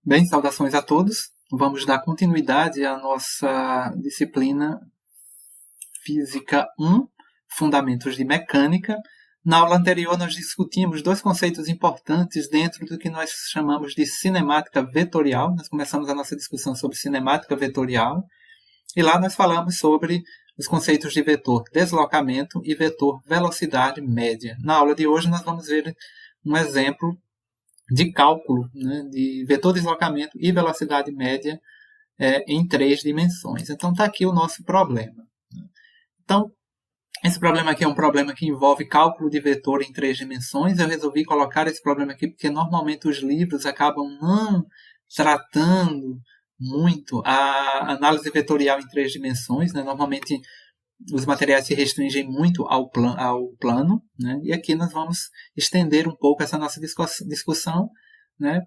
Bem, saudações a todos. Vamos dar continuidade à nossa disciplina Física 1, Fundamentos de Mecânica. Na aula anterior, nós discutimos dois conceitos importantes dentro do que nós chamamos de cinemática vetorial. Nós começamos a nossa discussão sobre cinemática vetorial. E lá nós falamos sobre os conceitos de vetor deslocamento e vetor velocidade média. Na aula de hoje, nós vamos ver um exemplo de cálculo, né, de vetor deslocamento e velocidade média em 3 dimensões. Então, está aqui o nosso problema. Então, esse problema aqui é um problema que envolve cálculo de vetor em 3 dimensões. Eu resolvi colocar esse problema aqui porque normalmente os livros acabam não tratando muito a análise vetorial em 3 dimensões. Né? Normalmente, os materiais se restringem muito ao plano, né? E aqui nós vamos estender um pouco essa nossa discussão, né?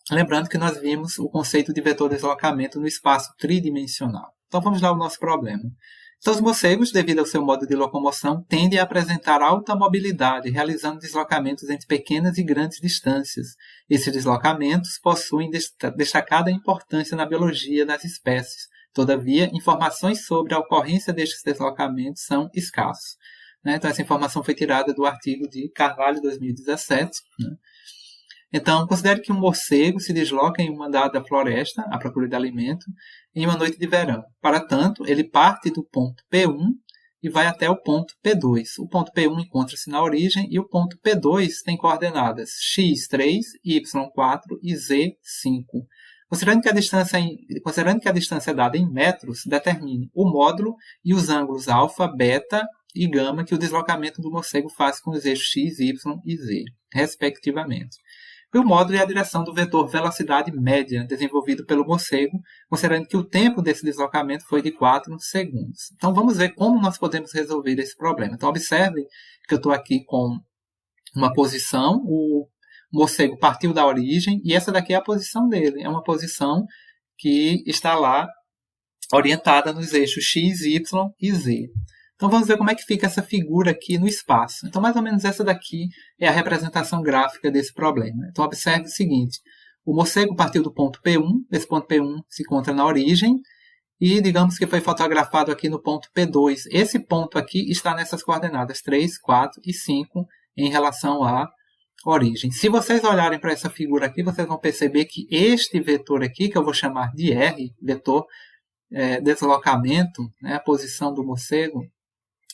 Lembrando que nós vimos o conceito de vetor deslocamento no espaço tridimensional. Então vamos lá ao nosso problema. Então os morcegos, devido ao seu modo de locomoção, tendem a apresentar alta mobilidade, realizando deslocamentos entre pequenas e grandes distâncias. Esses deslocamentos possuem destacada importância na biologia das espécies. Todavia, informações sobre a ocorrência destes deslocamentos são escassos. Né? Então, essa informação foi tirada do artigo de Carvalho, 2017. Né? Então, considere que um morcego se desloca em uma dada floresta, à procura de alimento, em uma noite de verão. Para tanto, ele parte do ponto P1 e vai até o ponto P2. O ponto P1 encontra-se na origem e o ponto P2 tem coordenadas x3, y4 e z5. Considerando que a distância é dada em metros, determine o módulo e os ângulos alfa, beta e gama que o deslocamento do morcego faz com os eixos x, y e z, respectivamente. E o módulo é a direção do vetor velocidade média desenvolvido pelo morcego, considerando que o tempo desse deslocamento foi de 4 segundos. Então vamos ver como nós podemos resolver esse problema. Então observe que eu estou aqui com uma posição, o morcego partiu da origem e essa daqui é a posição dele. É uma posição que está lá orientada nos eixos x, y e z. Então vamos ver como é que fica essa figura aqui no espaço. Então mais ou menos essa daqui é a representação gráfica desse problema. Então observe o seguinte, o morcego partiu do ponto P1, esse ponto P1 se encontra na origem e digamos que foi fotografado aqui no ponto P2. Esse ponto aqui está nessas coordenadas 3, 4 e 5 em relação à origem. Se vocês olharem para essa figura aqui, vocês vão perceber que este vetor aqui, que eu vou chamar de R, vetor deslocamento, né, a posição do morcego,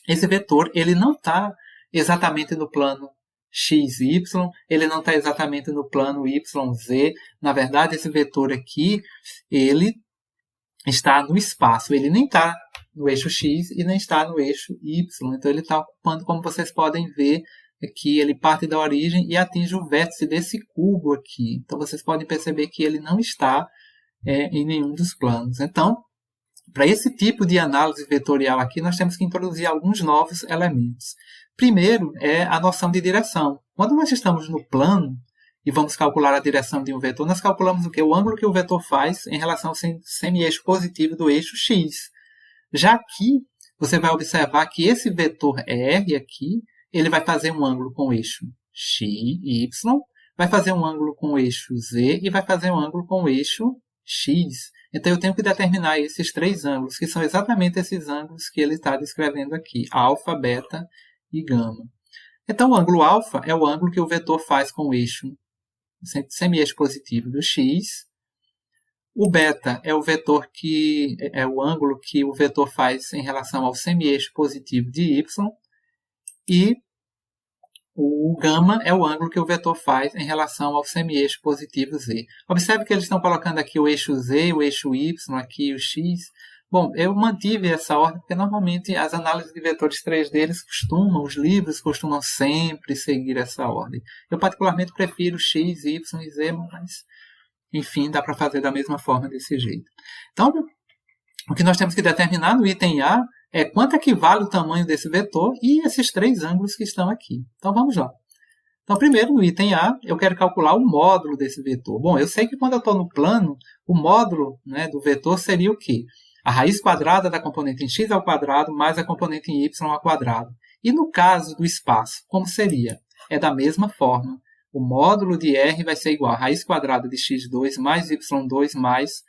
esse vetor ele não está exatamente no plano XY, ele não está exatamente no plano YZ. Na verdade, esse vetor aqui, ele está no espaço, ele nem está no eixo X e nem está no eixo Y. Então, ele está ocupando, como vocês podem ver, aqui ele parte da origem e atinge o vértice desse cubo aqui. Então, vocês podem perceber que ele não está em nenhum dos planos. Então, para esse tipo de análise vetorial aqui, nós temos que introduzir alguns novos elementos. Primeiro é a noção de direção. Quando nós estamos no plano e vamos calcular a direção de um vetor, nós calculamos o quê? O ângulo que o vetor faz em relação ao semi-eixo positivo do eixo X. Já aqui, você vai observar que esse vetor R aqui, ele vai fazer um ângulo com o eixo X, Y, vai fazer um ângulo com o eixo Z e vai fazer um ângulo com o eixo X. Então, eu tenho que determinar esses 3 ângulos, que são exatamente esses ângulos que ele está descrevendo aqui, alfa, beta e gama. Então, o ângulo alfa é o ângulo que o vetor faz com o eixo semi-eixo positivo do X. O beta é o vetor que é o ângulo que o vetor faz em relação ao semi-eixo positivo de Y. E o gama é o ângulo que o vetor faz em relação ao semi-eixo positivo Z. Observe que eles estão colocando aqui o eixo Z, o eixo Y, aqui o X. Bom, eu mantive essa ordem porque normalmente as análises de vetores 3D, os livros costumam sempre seguir essa ordem. Eu particularmente prefiro X, Y e Z, mas enfim, dá para fazer da mesma forma desse jeito. Então, o que nós temos que determinar no item A é quanto equivale o tamanho desse vetor e esses 3 ângulos que estão aqui. Então, vamos lá. Então, primeiro, no item A, eu quero calcular o módulo desse vetor. Bom, eu sei que quando eu estou no plano, o módulo, né, do vetor seria o quê? A raiz quadrada da componente em x ao quadrado mais a componente em y ao quadrado. E no caso do espaço, como seria? É da mesma forma. o módulo de R vai ser igual a raiz quadrada de x2 mais y2 mais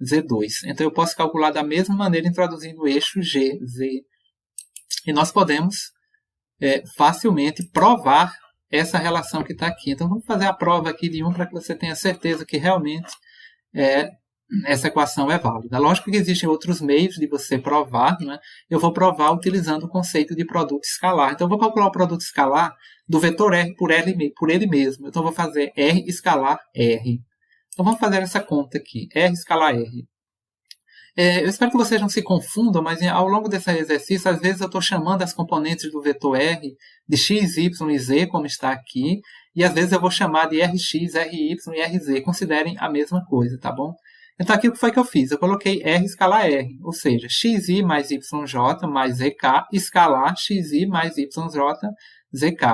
z2. Então, eu posso calcular da mesma maneira introduzindo o eixo G, Z. E nós podemos facilmente provar essa relação que está aqui. Então, vamos fazer a prova aqui de 1 para que você tenha certeza que realmente essa equação é válida. Lógico que existem outros meios de você provar, né? Eu vou provar utilizando o conceito de produto escalar. Então, eu vou calcular o produto escalar do vetor R por ele mesmo. Então, eu vou fazer R escalar R. Então, vamos fazer essa conta aqui. R escalar R. Eu espero que vocês não se confundam, mas ao longo desse exercício, às vezes eu estou chamando as componentes do vetor R de x, y e z, como está aqui, e às vezes eu vou chamar de Rx, Ry e Rz. Considerem a mesma coisa, tá bom? Então, aqui o que foi que eu fiz? Eu coloquei R escalar R, ou seja, xi mais yj mais zk escalar xi mais yj zk.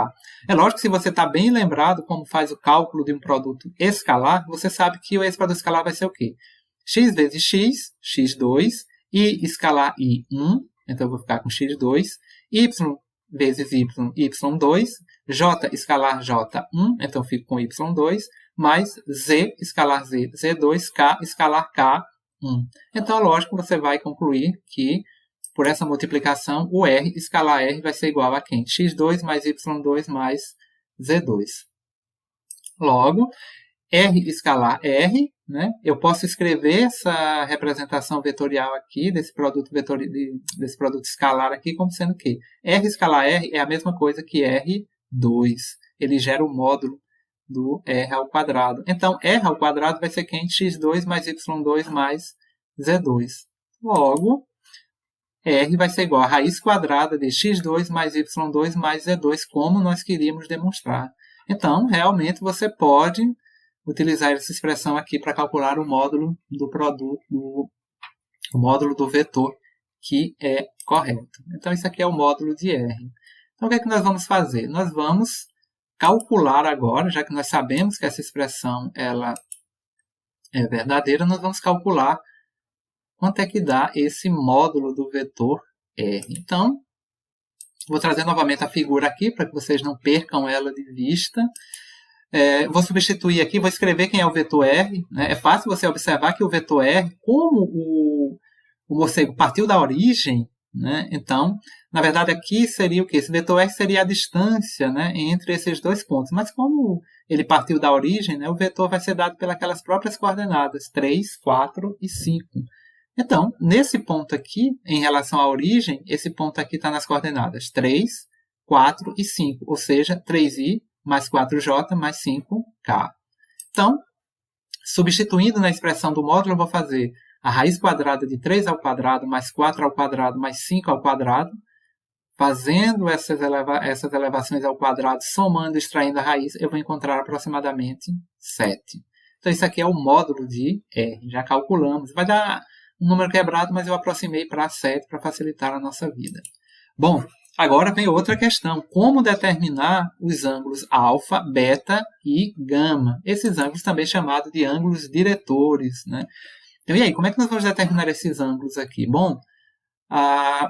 É lógico que se você está bem lembrado como faz o cálculo de um produto escalar, você sabe que esse produto escalar vai ser o quê? X vezes x, x2, i escalar i1, então eu vou ficar com x2, y vezes y, y2, j escalar j1, então eu fico com y2, mais z escalar z, z2, k escalar k1. Então, lógico, você vai concluir que, por essa multiplicação, o r escalar r vai ser igual a quem? x2 mais y2 mais z2. Logo, r escalar r, né? Eu posso escrever essa representação vetorial aqui, desse produto escalar aqui, como sendo que r escalar r é a mesma coisa que r2. Ele gera o módulo do r ao quadrado. Então, r ao quadrado vai ser quem? x2 mais y2 mais z2. Logo, r vai ser igual a raiz quadrada de x2 mais y2 mais z2, como nós queríamos demonstrar. Então, realmente, você pode utilizar essa expressão aqui para calcular o módulo do produto, o módulo do vetor, que é correto. Então, isso aqui é o módulo de R. Então, o que é que nós vamos fazer? Nós vamos calcular agora, já que nós sabemos que essa expressão ela é verdadeira, nós vamos calcular quanto é que dá esse módulo do vetor R. Então, vou trazer novamente a figura aqui, para que vocês não percam ela de vista. Vou substituir aqui, vou escrever quem é o vetor R. Né? É fácil você observar que o vetor R, como o morcego partiu da origem, né? Então, na verdade, aqui seria o quê? Esse vetor R seria a distância, né, entre esses dois pontos. Mas como ele partiu da origem, né, o vetor vai ser dado pelas próprias coordenadas, 3, 4 e 5. Então, nesse ponto aqui, em relação à origem, esse ponto aqui está nas coordenadas 3, 4 e 5. Ou seja, 3i mais 4j mais 5k. Então, substituindo na expressão do módulo, eu vou fazer a raiz quadrada de 3 ao quadrado mais 4 ao quadrado mais 5 ao quadrado, fazendo essas elevações ao quadrado, somando e extraindo a raiz, eu vou encontrar aproximadamente 7. Então, isso aqui é o módulo de R. Já calculamos. Vai dar um número quebrado, mas eu aproximei para 7 para facilitar a nossa vida. Bom, agora vem outra questão. Como determinar os ângulos alfa, beta e gama? Esses ângulos também chamados de ângulos diretores, né? Então, e aí, como é que nós vamos determinar esses ângulos aqui? Bom, a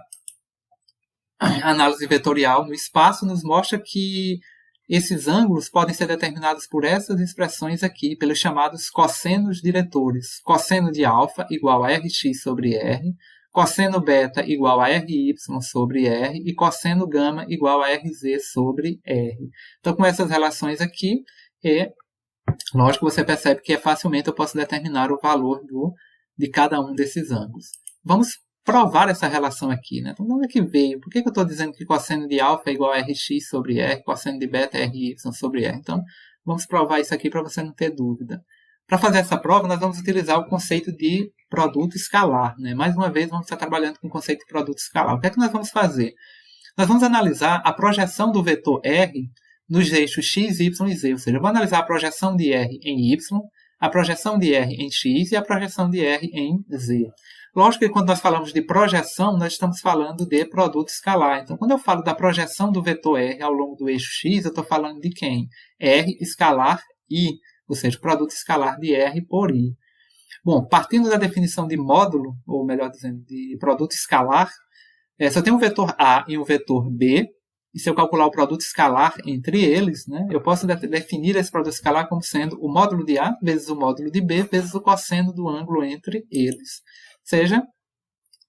análise vetorial no espaço nos mostra que esses ângulos podem ser determinados por essas expressões aqui, pelos chamados cossenos diretores. Cosseno de alfa igual a Rx sobre R, cosseno beta igual a Ry sobre R e cosseno gama igual a Rz sobre R. Então, com essas relações aqui, lógico que você percebe que facilmente eu posso determinar o valor de cada um desses ângulos. Vamos provar essa relação aqui, né? Então, de onde é que veio? Por que eu estou dizendo que cosseno de alfa é igual a Rx sobre R, cosseno de beta é Ry sobre R? Então, vamos provar isso aqui para você não ter dúvida. Para fazer essa prova, nós vamos utilizar o conceito de produto escalar, né? Mais uma vez, vamos estar trabalhando com o conceito de produto escalar. O que é que nós vamos fazer? Nós vamos analisar a projeção do vetor R nos eixos x, y e z. Ou seja, eu vou analisar a projeção de R em y, a projeção de R em x e a projeção de R em z. Lógico que quando nós falamos de projeção, nós estamos falando de produto escalar. Então, quando eu falo da projeção do vetor R ao longo do eixo x, eu estou falando de quem? R escalar i, ou seja, produto escalar de R por i. Bom, partindo da definição de módulo, ou melhor dizendo, de produto escalar, se eu tenho um vetor A e um vetor B, E se eu calcular o produto escalar entre eles, né, eu posso definir esse produto escalar como sendo o módulo de A vezes o módulo de B vezes o cosseno do ângulo entre eles. Ou seja,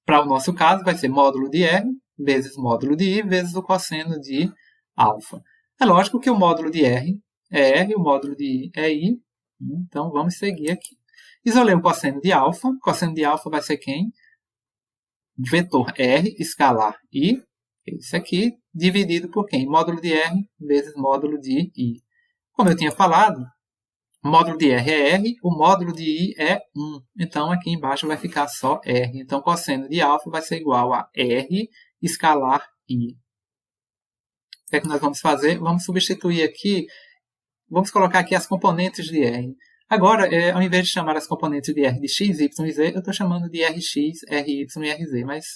para o nosso caso, vai ser módulo de R vezes módulo de I vezes o cosseno de alfa. É lógico que o módulo de R é R, o módulo de I é I. Então, vamos seguir aqui. Isolei o cosseno de alfa. O cosseno de alfa vai ser quem? Vetor R escalar I, esse aqui, dividido por quem? Módulo de R vezes módulo de I. Como eu tinha falado, o módulo de R é R, o módulo de I é 1. Então, aqui embaixo vai ficar só R. Então, cosseno de alfa vai ser igual a R escalar I. O que é que nós vamos fazer? Vamos substituir aqui, vamos colocar aqui as componentes de R. Agora, ao invés de chamar as componentes de R de x, y e z, eu estou chamando de Rx, Ry e Rz, mas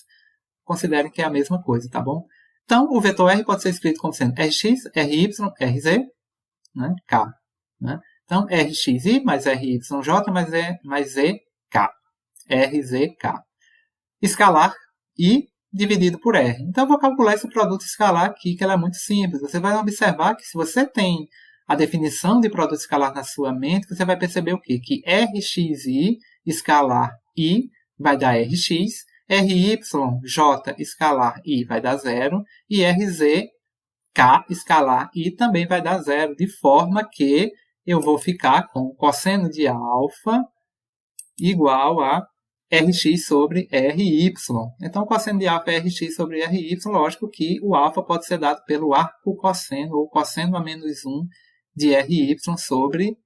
considerem que é a mesma coisa, tá bom? Então, o vetor R pode ser escrito como sendo Rx, Ry, Rz, né, K. Né? Então, Rxi mais Ryj mais Zk. Rzk. Escalar I dividido por R. Então, eu vou calcular esse produto escalar aqui, que ela é muito simples. Você vai observar que se você tem a definição de produto escalar na sua mente, você vai perceber o quê? Que Rxi escalar I vai dar Rx, Ryj escalar I vai dar 0, e Rzk escalar I também vai dar 0, de forma que eu vou ficar com o cosseno de alfa igual a Rx sobre Ry. Então, o cosseno de alfa é Rx sobre Ry. Lógico que o alfa pode ser dado pelo arco cosseno, ou cosseno a menos 1 de Ry sobre,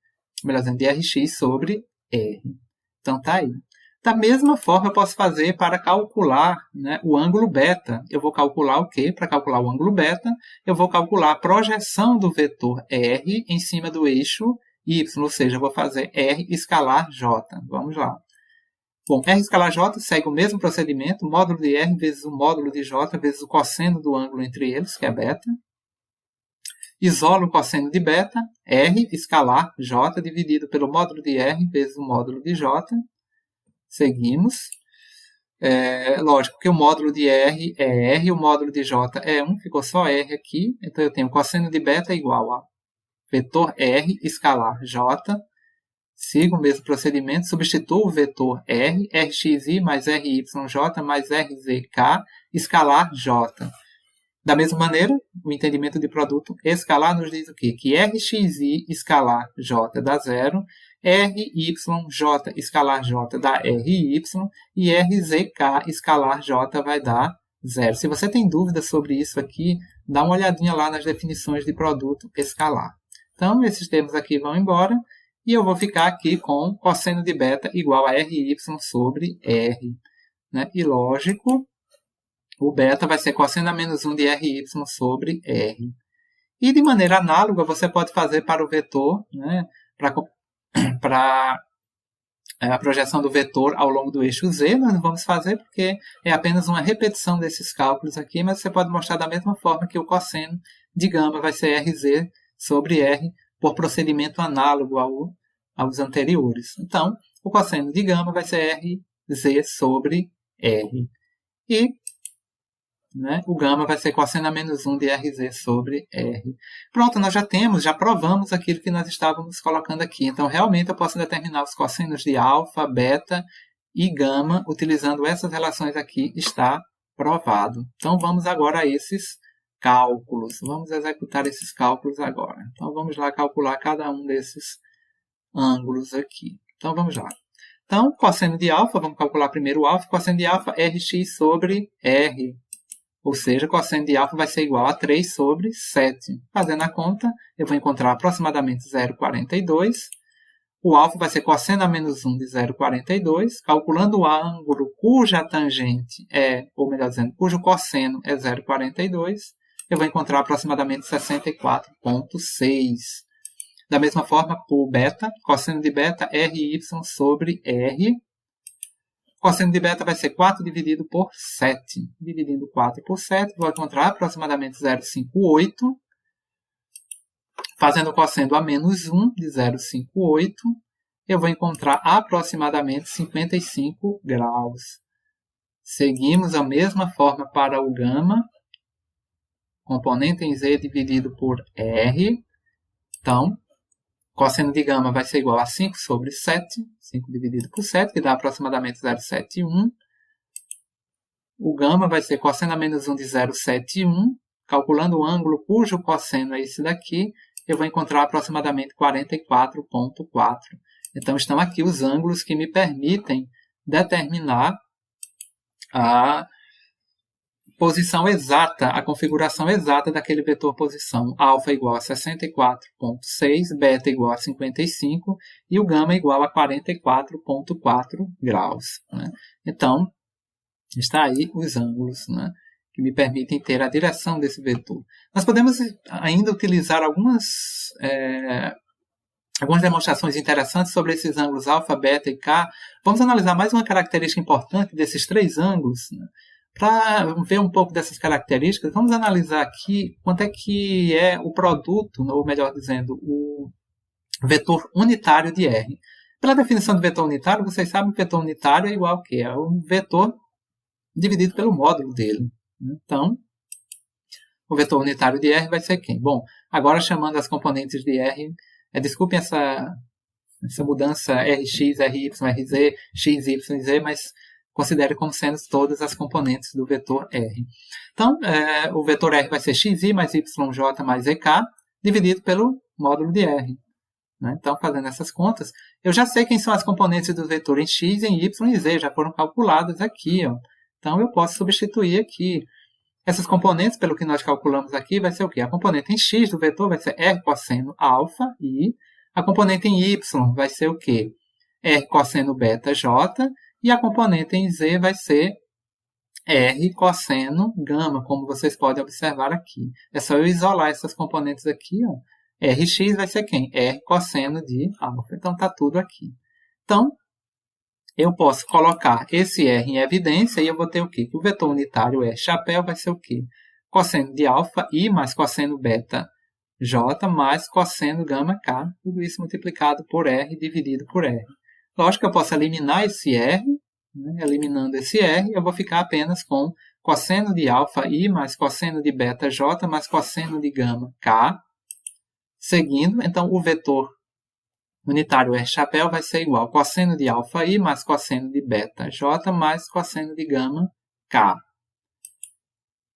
melhor dizendo, de Rx sobre R. Então, tá aí. Da mesma forma, eu posso fazer para calcular, né, o ângulo beta. Eu vou calcular o quê? Para calcular o ângulo beta, eu vou calcular a projeção do vetor R em cima do eixo Y, ou seja, eu vou fazer R escalar J. Vamos lá. Bom, R escalar J segue o mesmo procedimento, módulo de R vezes o módulo de J vezes o cosseno do ângulo entre eles, que é beta. Isolo o cosseno de beta, R escalar J dividido pelo módulo de R vezes o módulo de J. Seguimos. Lógico que o módulo de R é R, o módulo de J é 1, ficou só R aqui. Então, eu tenho cosseno de beta igual a vetor R escalar J. Sigo o mesmo procedimento, substituo o vetor R, Rxi mais Ryj mais Rzk escalar J. Da mesma maneira, o entendimento de produto escalar nos diz o quê? Que Rxi escalar J dá 0, Ryj escalar J dá Ry e Rzk escalar J vai dar 0. Se você tem dúvidas sobre isso aqui, dá uma olhadinha lá nas definições de produto escalar. Então, esses termos aqui vão embora e eu vou ficar aqui com cosseno de beta igual a Ry sobre R. Né? E lógico, o beta vai ser cosseno a menos 1 de Ry sobre R. E de maneira análoga, você pode fazer para o vetor, né, para a projeção do vetor ao longo do eixo Z. Nós não vamos fazer porque é apenas uma repetição desses cálculos aqui, mas você pode mostrar da mesma forma que o cosseno de gama vai ser Rz sobre R por procedimento análogo aos anteriores. Então, o cosseno de gama vai ser Rz sobre R. E o gama vai ser cosseno a menos 1 de Rz sobre R. Pronto, nós já provamos aquilo que nós estávamos colocando aqui. Então, realmente, eu posso determinar os cossenos de alfa, beta e gama utilizando essas relações aqui. Está provado. Então, vamos agora a esses cálculos. Vamos executar esses cálculos agora. Então, vamos lá calcular cada um desses ângulos aqui. Então, vamos lá. Então, cosseno de alfa, vamos calcular primeiro o alfa. Cosseno de alfa, Rx sobre R. Ou seja, cosseno de alfa vai ser igual a 3 sobre 7. Fazendo a conta, eu vou encontrar aproximadamente 0,42. O alfa vai ser cosseno a menos 1 de 0,42. Calculando o ângulo cuja tangente ou melhor dizendo, cujo cosseno é 0,42, eu vou encontrar aproximadamente 64,6. Da mesma forma, o beta, cosseno de beta, Ry sobre R. Cosseno de beta vai ser 4 dividido por 7. Dividindo 4 por 7, vou encontrar aproximadamente 0,58. Fazendo o cosseno a menos 1 de 0,58, eu vou encontrar aproximadamente 55 graus. Seguimos a mesma forma para o gama. componente em Z dividido por R. Então, cosseno de gama vai ser igual a 5 sobre 7. 5 dividido por 7, que dá aproximadamente 0,71. O gama vai ser cosseno a menos 1 de 0,71. Calculando o ângulo cujo cosseno é esse daqui, eu vou encontrar aproximadamente 44,4. Então, estão aqui os ângulos que me permitem determinar a posição exata, a configuração exata daquele vetor posição. Alfa igual a 64,6, beta igual a 55 e o gama igual a 44,4 graus. Né? Então, está aí os ângulos, né, que me permitem ter a direção desse vetor. Nós podemos ainda utilizar algumas demonstrações interessantes sobre esses ângulos alfa, beta e k. Vamos analisar mais uma característica importante desses três ângulos, né? Para ver um pouco dessas características, vamos analisar aqui quanto é que é o produto, ou melhor dizendo, o vetor unitário de R. Pela definição de vetor unitário, vocês sabem que o vetor unitário é igual a quê? É um vetor dividido pelo módulo dele. Então, o vetor unitário de R vai ser quem? Bom, agora chamando as componentes de R, desculpem essa mudança Rx, Ry, Rz, x, y, z, mas considere como sendo todas as componentes do vetor R. Então, o vetor R vai ser xi mais yj mais ek, dividido pelo módulo de R. Né? Então, fazendo essas contas, eu já sei quem são as componentes do vetor em x, em y e z, já foram calculadas aqui. Ó. Então, eu posso substituir aqui. Essas componentes, pelo que nós calculamos aqui, vai ser o quê? A componente em x do vetor vai ser R cosseno alfa e a componente em y vai ser o quê? R cosseno beta j. E a componente em Z vai ser R cosseno gama, como vocês podem observar aqui. É só eu isolar essas componentes aqui. Ó. Rx vai ser quem? R cosseno de alfa. Então, está tudo aqui. Então, eu posso colocar esse R em evidência e eu vou ter o quê? Que o vetor unitário R chapéu vai ser o quê? Cosseno de alfa I mais cosseno beta J mais cosseno gama K. Tudo isso multiplicado por R dividido por R. Lógico que eu posso eliminar esse R, né? Eliminando esse R, eu vou ficar apenas com cosseno de alfa I mais cosseno de beta J mais cosseno de gama K. Seguindo, então, o vetor unitário R chapéu vai ser igual a cosseno de alfa I mais cosseno de beta J mais cosseno de gama K.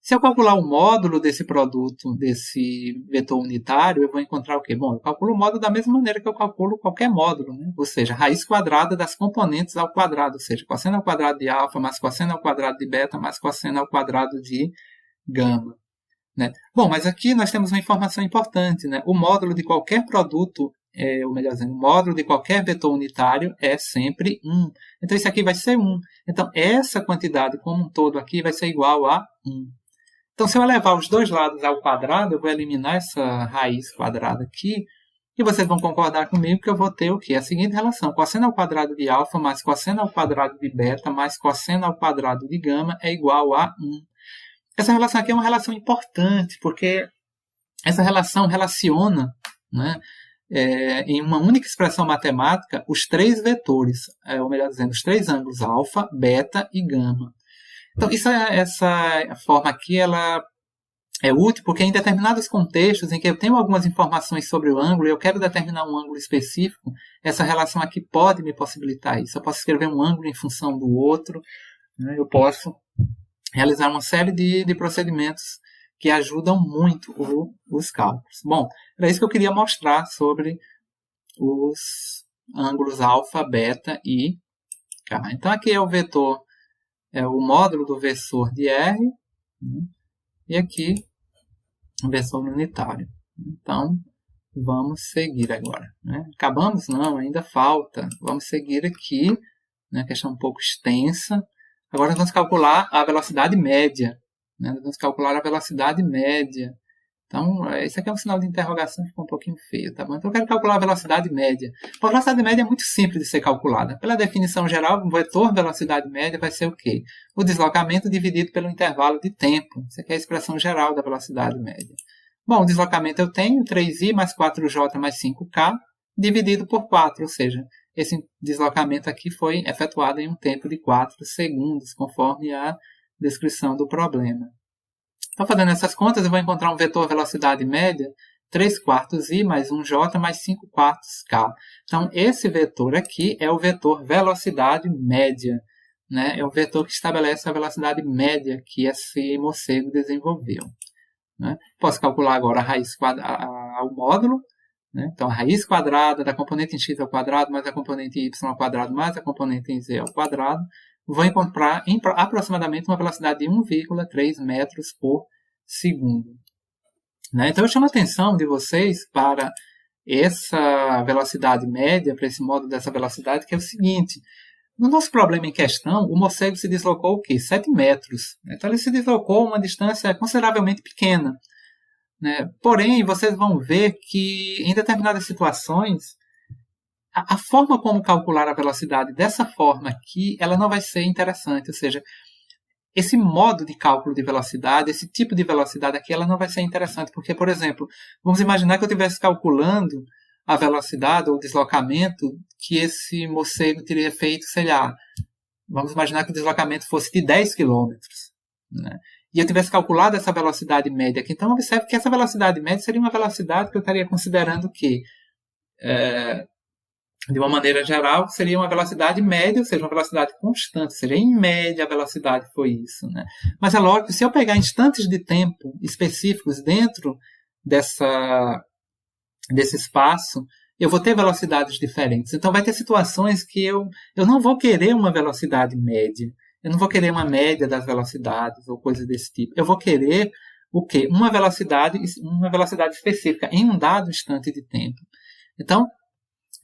Se eu calcular o módulo desse produto, desse vetor unitário, eu vou encontrar o quê? Bom, eu calculo o módulo da mesma maneira que eu calculo qualquer módulo, né? Ou seja, raiz quadrada das componentes ao quadrado, ou seja, cosseno ao quadrado de alfa mais cosseno ao quadrado de beta mais cosseno ao quadrado de gama. Né? Bom, mas aqui nós temos uma informação importante, né? O módulo de qualquer produto, ou melhor dizendo, o módulo de qualquer vetor unitário é sempre 1. Então, isso aqui vai ser 1. Então, essa quantidade como um todo aqui vai ser igual a 1. Então, se eu levar os dois lados ao quadrado, eu vou eliminar essa raiz quadrada aqui, e vocês vão concordar comigo que eu vou ter o quê? A seguinte relação, cosseno ao quadrado de alfa mais cosseno ao quadrado de beta mais cosseno ao quadrado de gama é igual a 1. Essa relação aqui é uma relação importante, porque essa relação relaciona, né, em uma única expressão matemática os três vetores, ou melhor dizendo, os três ângulos alfa, beta e gama. Então, essa forma aqui ela é útil porque em determinados contextos em que eu tenho algumas informações sobre o ângulo e eu quero determinar um ângulo específico, essa relação aqui pode me possibilitar isso. Eu posso escrever um ângulo em função do outro, né? Eu posso realizar uma série de procedimentos que ajudam muito os cálculos. Bom, era isso que eu queria mostrar sobre os ângulos alfa, beta e k. Então, aqui é o vetor, o módulo do vetor de R, né? E aqui o vetor unitário. Então, vamos seguir agora. Né? Acabamos? Não, ainda falta. Vamos seguir aqui, né? Questão um pouco extensa. Agora nós vamos calcular a velocidade média. Né? Nós vamos calcular a velocidade média. Então, esse aqui é um sinal de interrogação que ficou um pouquinho feio, tá bom? Então, eu quero calcular a velocidade média. A velocidade média é muito simples de ser calculada. Pela definição geral, o vetor velocidade média vai ser o quê? O deslocamento dividido pelo intervalo de tempo. Isso aqui é a expressão geral da velocidade média. Bom, o deslocamento eu tenho 3i mais 4j mais 5k dividido por 4, ou seja, esse deslocamento aqui foi efetuado em um tempo de 4 segundos, conforme a descrição do problema. Então, fazendo essas contas, eu vou encontrar um vetor velocidade média 3/4 i mais 1j mais 5/4 k. Então, esse vetor aqui é o vetor velocidade média, né? É o vetor que estabelece a velocidade média que esse morcego desenvolveu, né? Posso calcular agora a raiz ao módulo, né? Então, a raiz quadrada da componente em x ao quadrado mais a componente em y ao quadrado mais a componente em z ao quadrado. Vou encontrar aproximadamente uma velocidade de 1,3 metros por segundo. Né? Então, eu chamo a atenção de vocês para essa velocidade média, para esse módulo dessa velocidade, que é o seguinte. No nosso problema em questão, o morcego se deslocou o quê? 7 metros. Então, ele se deslocou uma distância consideravelmente pequena, né? Porém, vocês vão ver que, em determinadas situações, a forma como calcular a velocidade dessa forma aqui, ela não vai ser interessante. Ou seja, esse modo de cálculo de velocidade, esse tipo de velocidade aqui, ela não vai ser interessante. Porque, por exemplo, vamos imaginar que eu estivesse calculando a velocidade ou o deslocamento que esse morcego teria feito, sei lá, vamos imaginar que o deslocamento fosse de 10 km, né? E eu tivesse calculado essa velocidade média aqui. Então, observe que essa velocidade média seria uma velocidade que eu estaria considerando que, de uma maneira geral, seria uma velocidade média, ou seja, uma velocidade constante. Ou seja, em média a velocidade foi isso, né? Mas é lógico, se eu pegar instantes de tempo específicos dentro desse espaço, eu vou ter velocidades diferentes. Então, vai ter situações que eu não vou querer uma velocidade média. Eu não vou querer uma média das velocidades ou coisas desse tipo. Eu vou querer o quê? Uma velocidade específica em um dado instante de tempo. Então,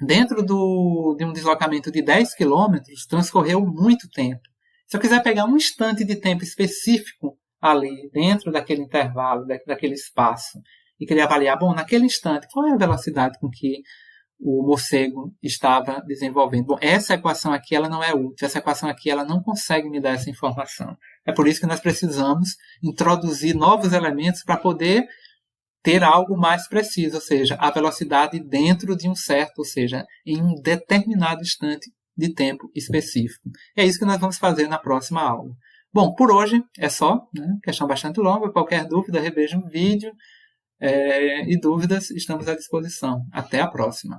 dentro de um deslocamento de 10 km, transcorreu muito tempo. Se eu quiser pegar um instante de tempo específico ali, dentro daquele intervalo, daquele espaço, e queria avaliar, bom, naquele instante, qual é a velocidade com que o morcego estava desenvolvendo? Bom, essa equação aqui ela não é útil, essa equação aqui ela não consegue me dar essa informação. É por isso que nós precisamos introduzir novos elementos para poder ter algo mais preciso, ou seja, a velocidade dentro de um certo, ou seja, em um determinado instante de tempo específico. É isso que nós vamos fazer na próxima aula. Bom, por hoje é só, né? Questão bastante longa, qualquer dúvida, reveja um vídeo, e dúvidas, estamos à disposição. Até a próxima.